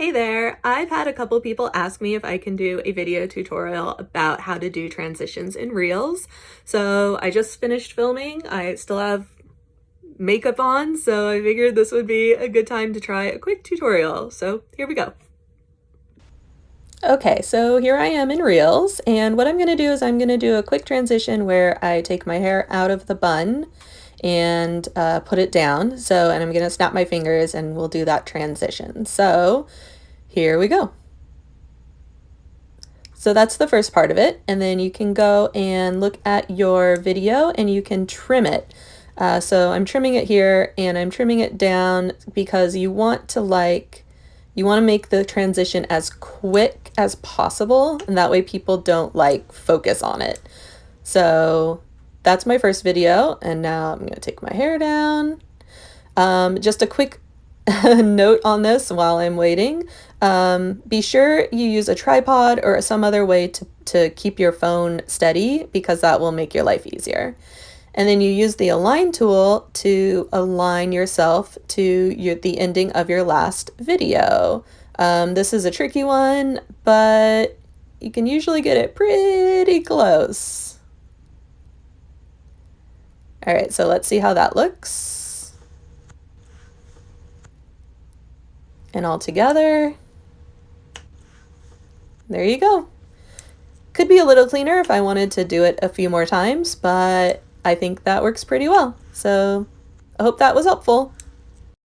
Hey there, I've had a couple people ask me if I can do a video tutorial about how to do transitions in Reels. So I just finished filming. I still have makeup on, so I figured this would be a good time to try a quick tutorial. So here we go. Okay, so here I am in Reels, and what I'm going to do is I'm going to do a quick transition where I take my hair out of the bun and put it down. And I'm going to snap my fingers and we'll do that transition. So here we go. So that's the first part of it, and then you can go and look at your video and you can trim it. So I'm trimming it here and I'm trimming it down because you want to make the transition as quick as possible, and that way people don't focus on it. So that's my first video, and now I'm going to take my hair down. Just a quick note on this while I'm waiting. Be sure you use a tripod or some other way to keep your phone steady, because that will make your life easier. And then you use the align tool to align yourself to the ending of your last video. This is a tricky one, but you can usually get it pretty close. All right, so let's see how that looks. And all together. There you go. Could be a little cleaner if I wanted to do it a few more times, but I think that works pretty well. So I hope that was helpful.